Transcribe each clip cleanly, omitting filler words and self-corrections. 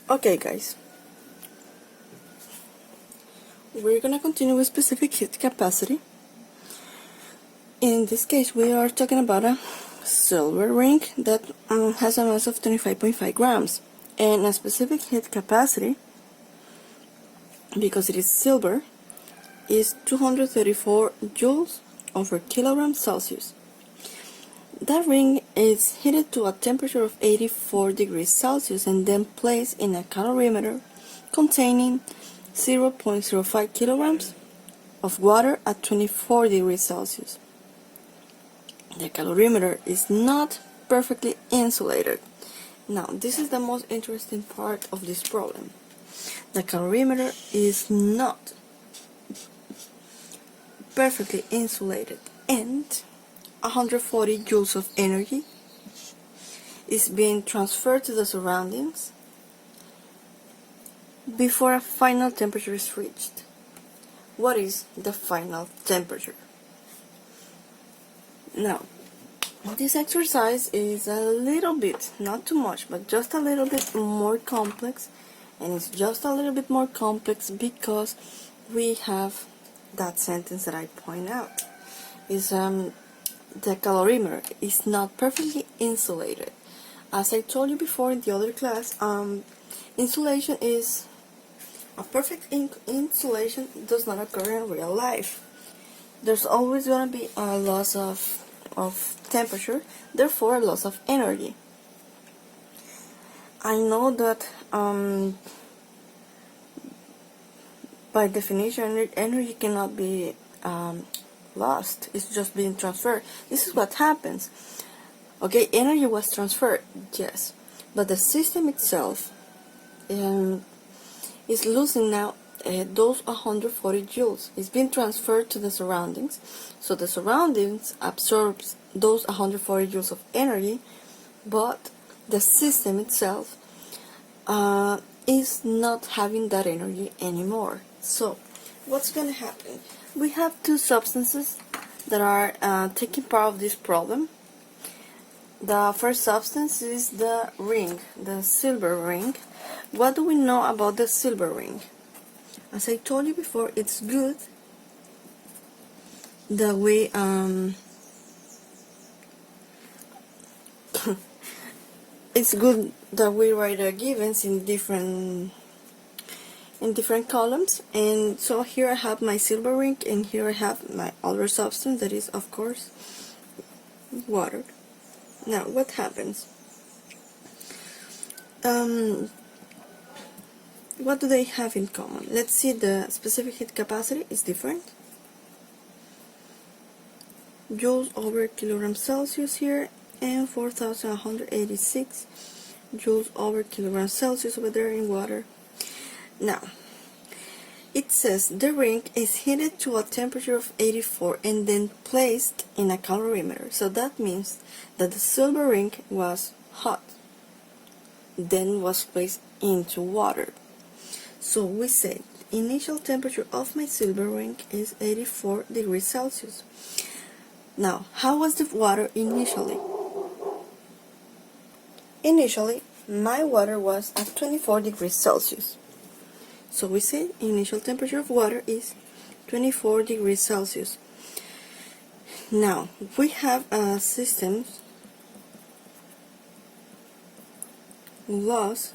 Okay guys, we're gonna continue with specific heat capacity. In this case we are talking about a silver ring that has a mass of 25.5 grams and a specific heat capacity, because it is silver, is 234 joules over kilogram Celsius. That ring is heated to a temperature of 84 degrees Celsius and then placed in a calorimeter containing 0.05 kilograms of water at 24 degrees Celsius. The calorimeter is not perfectly insulated. Now, this is the most interesting part of this problem. The calorimeter is not perfectly insulated, and 140 joules of energy is being transferred to the surroundings before a final temperature is reached. What is the final temperature? Now, this exercise is a little bit, not too much, but just a little bit more complex, and it's just a little bit more complex because we have that sentence that I point out. Is the calorimeter is not perfectly insulated. As I told you before in the other class, insulation is a perfect insulation does not occur in real life. There's always going to be a loss of temperature, therefore a loss of energy. I know that by definition energy cannot be lost, it's just being transferred. This is what happens. Okay, energy was transferred, yes, but the system itself is losing now those 140 joules. It's being transferred to the surroundings, so the surroundings absorbs those 140 joules of energy, but the system itself is not having that energy anymore. So what's going to happen? We have two substances that are taking part of this problem. The first substance is the ring, the silver ring. What do we know about the silver ring? As I told you before, it's good that we it's good that we write our givens in different columns. And so here I have my silver ring, and here I have my other substance, that is of course water. Now what happens? What do they have in common? Let's see, the specific heat capacity is different. Joules over kilogram Celsius here, and 4186 joules over kilogram Celsius over there in water. Now, it says the ring is heated to a temperature of 84 and then placed in a calorimeter. So that means that the silver ring was hot, then was placed into water. So we say initial temperature of my silver ring is 84 degrees Celsius. Now, how was the water initially? Initially, my water was at 24 degrees Celsius. So we say initial temperature of water is 24 degrees Celsius. Now, we have a system loss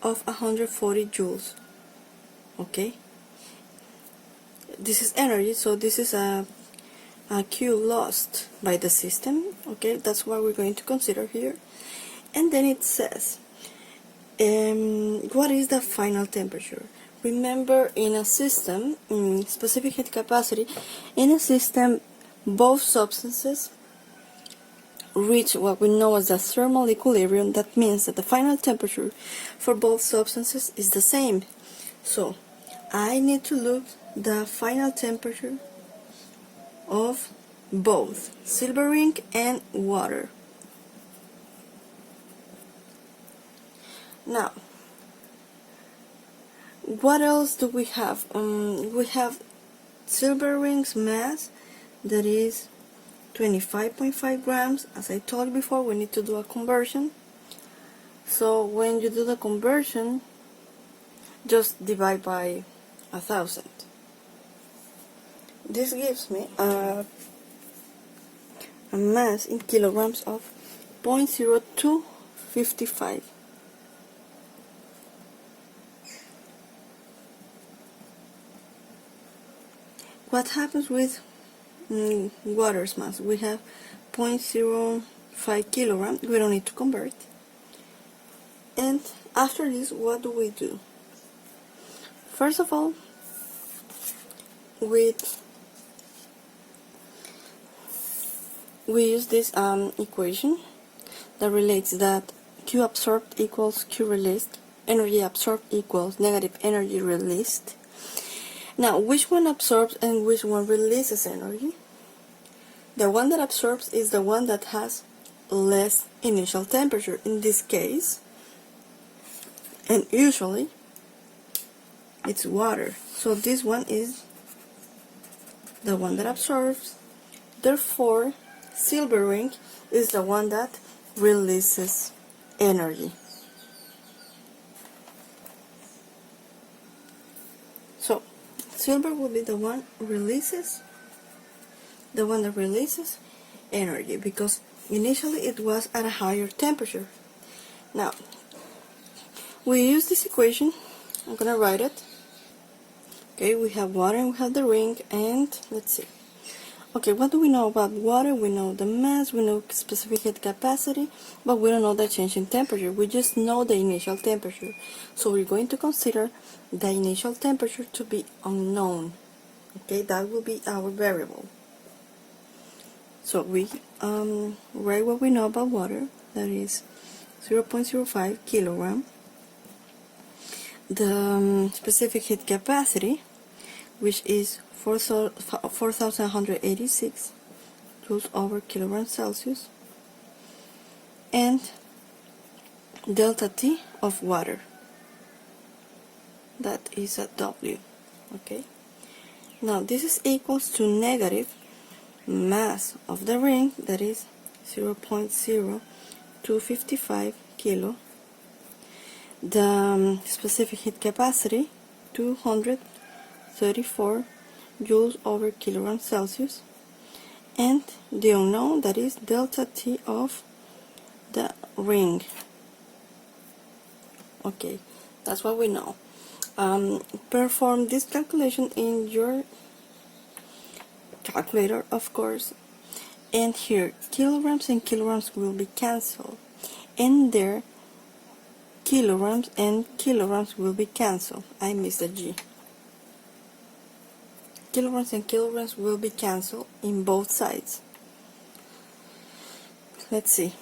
of 140 joules. Okay, this is energy, so this is a Q lost by the system. Okay, that's what we're going to consider here. And then it says what is the final temperature. Remember, in a system, in specific heat capacity, in a system both substances reach what we know as the thermal equilibrium. That means that the final temperature for both substances is the same. So I need to look the final temperature of both silver ring and water. Now, what else do we have? We have silver ring's mass, that is 25.5 grams. As I told you before, we need to do a conversion. So when you do the conversion, just divide by 1,000. This gives me a mass in kilograms of 0.0255. What happens with water's mass? We have 0.05 kilograms. We don't need to convert. And after this, what do? First of all, we use this equation that relates that Q absorbed equals Q released, energy absorbed equals negative energy released. Now, which one absorbs and which one releases energy? The one that absorbs is the one that has less initial temperature in this case, and usually it's water. So this one is the one that absorbs. Therefore, silver ring is the one that releases energy. So silver will be the one that releases energy, because initially it was at a higher temperature. Now, we use this equation. I'm gonna write it. Okay, we have water and we have the ring, and let's see. Okay, what do we know about water? We know the mass, we know specific heat capacity, but we don't know the change in temperature. We just know the initial temperature. So we're going to consider the initial temperature to be unknown. Okay, that will be our variable. So we write what we know about water, that is 0.05 kilogram. The specific heat capacity, which is 4,186 joules over kilogram Celsius, and delta T of water, that is a W. Okay, now this is equals to negative mass of the ring, that is 0.0255 kilo, the specific heat capacity 234 joules over kilogram Celsius, and the unknown, that is delta T of the ring. Okay, that's what we know. Perform this calculation in your calculator, of course, and here kilograms and kilograms will be cancelled, and there kilograms and kilograms will be cancelled. I missed a G. Kilograms and kilograms will be cancelled in both sides. Let's see.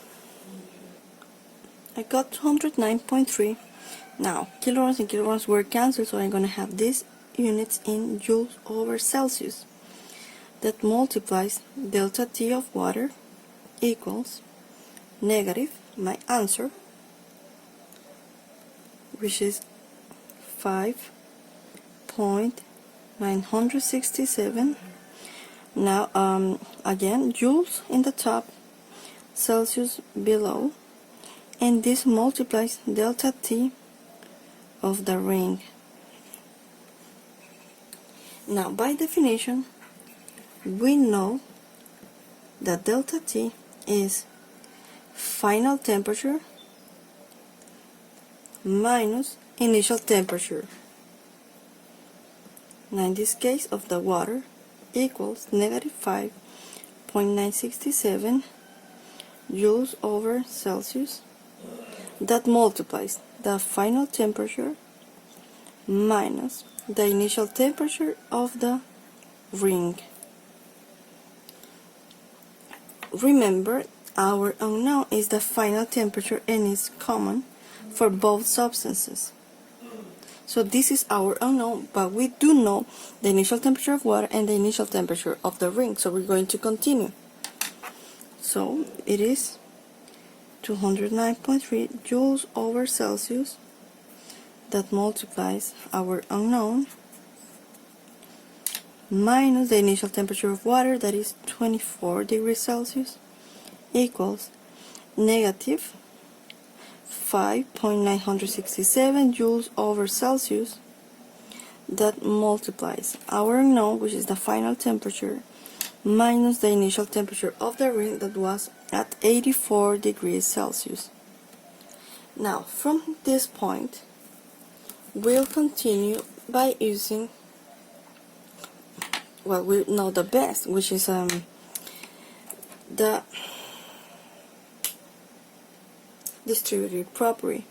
I got 209.3. Now, kilograms and kilograms were cancelled, so I'm going to have these units in joules over Celsius. That multiplies delta T of water equals negative, my answer, which is 5.967. Now, again, joules in the top, Celsius below, and this multiplies delta T of the ring. Now, by definition, we know that delta T is final temperature minus initial temperature. Now, in this case of the water, equals negative 5.967 joules over Celsius. That multiplies the final temperature minus the initial temperature of the ring. Remember, our unknown is the final temperature and is common for both substances. So this is our unknown, but we do know the initial temperature of water and the initial temperature of the ring, so we're going to continue. So it is 209.3 joules over Celsius. That multiplies our unknown minus the initial temperature of water, that is 24 degrees Celsius, equals negative 5.967 joules over Celsius. That multiplies our unknown, which is the final temperature, minus the initial temperature of the ring that was at 84 degrees Celsius. Now, from this point, we'll continue by using what we know the best, which is the distributed property.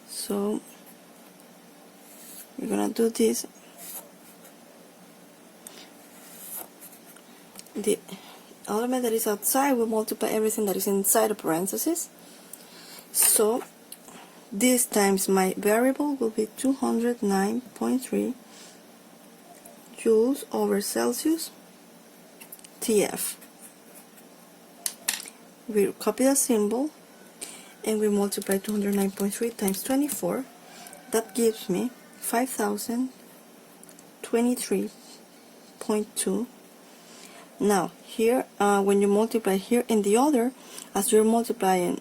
So we're gonna do this. The element that is outside will multiply everything that is inside the parentheses. So this times my variable will be 209.3 joules over Celsius TF. We copy the symbol and we multiply 209.3 times 24. That gives me 5023.2. Now here, when you multiply here in the other, as you're multiplying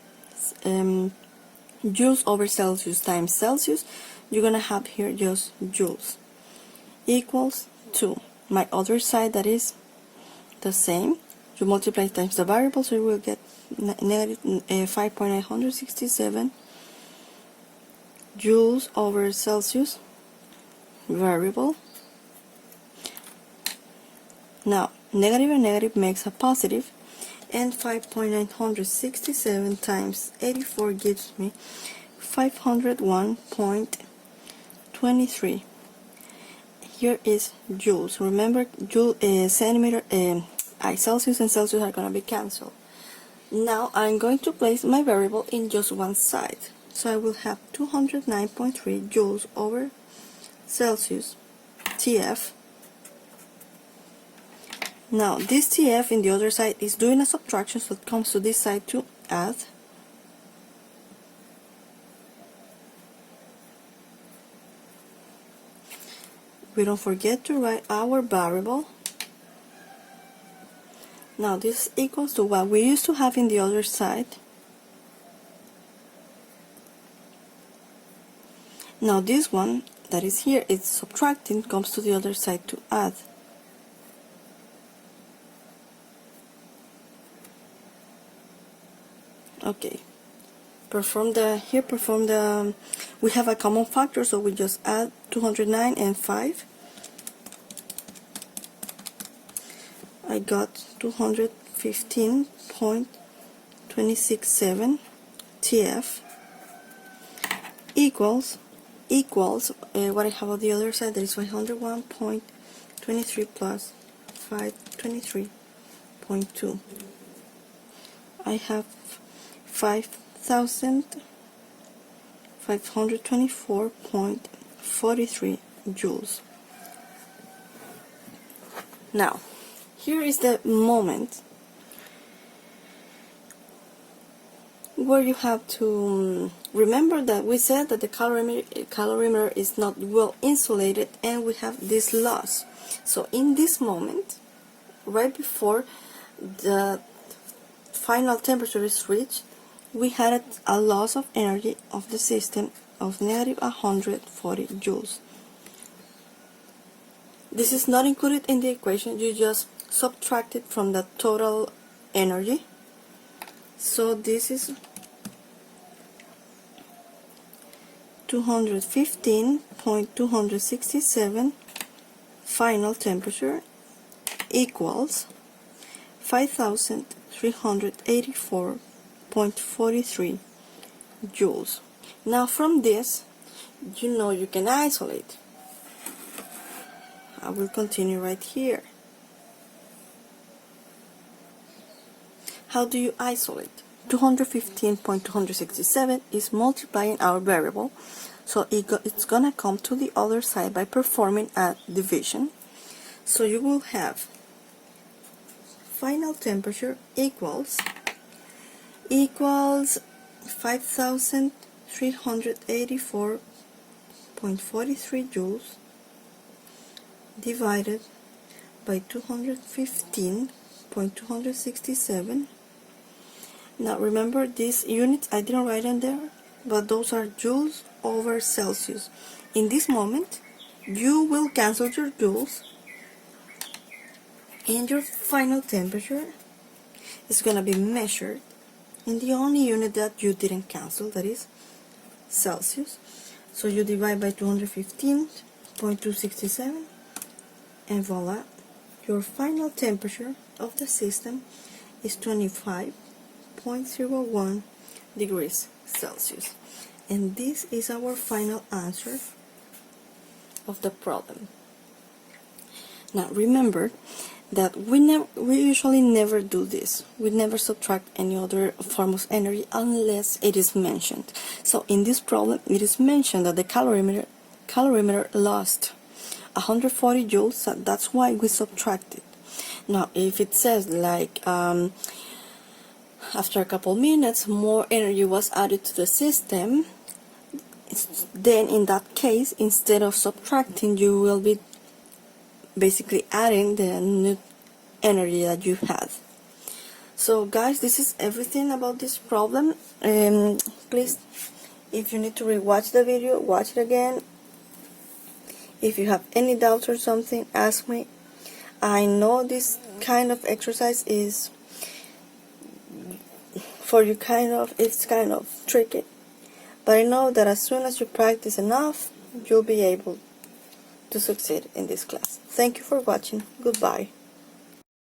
joules over Celsius times Celsius, you're gonna have here just joules equals to my other side that is the same. You multiply times the variable, so you will get negative 5.967 joules over Celsius variable. Now negative and negative makes a positive, and 5.967 times 84 gives me 501.23. Here is joules. Remember, joule, centimeter, Celsius and Celsius are going to be cancelled. Now I'm going to place my variable in just one side. So I will have 209.3 joules over Celsius TF. Now this TF in the other side is doing a subtraction, so it comes to this side to add. We don't forget to write our variable. Now this equals to what we used to have in the other side. Now this one that is here, it's subtracting, comes to the other side to add. Okay, we have a common factor, so we just add 209 and 5. I got 215.267 TF equals what I have on the other side, that is 101.23 plus 523.2. I have 5,524.43 joules. Now, here is the moment where you have to remember that we said that the calorimeter is not well insulated and we have this loss. So in this moment, right before the final temperature is reached, we had a loss of energy of the system of negative 140 joules. This is not included in the equation, you just subtract it from the total energy. So this is 215.267 final temperature equals 5,384.43 joules. Now from this, you know you can isolate. I will continue right here. How do you isolate? 215.267 is multiplying our variable, so it's gonna come to the other side by performing a division. So you will have final temperature equals 5,384.43 joules divided by 215.267. Now remember these units, I didn't write them there but those are joules over Celsius. In this moment, you will cancel your joules, and your final temperature is going to be measured in the only unit that you didn't cancel, that is Celsius. So you divide by 215.267, and voila, your final temperature of the system is 25.01 degrees Celsius. And this is our final answer of the problem. Now remember that we usually never do this. We never subtract any other form of energy unless it is mentioned. So in this problem, it is mentioned that the calorimeter lost 140 joules, so that's why we subtracted. Now if it says like after a couple minutes more energy was added to the system, then in that case, instead of subtracting, you will be basically adding the new energy that you had. So guys, this is everything about this problem. Please, if you need to rewatch the video, watch it again. If you have any doubts or something, ask me. I know this kind of exercise is for you it's kind of tricky, but I know that as soon as you practice enough, you'll be able to succeed in this class. Thank you for watching. Goodbye.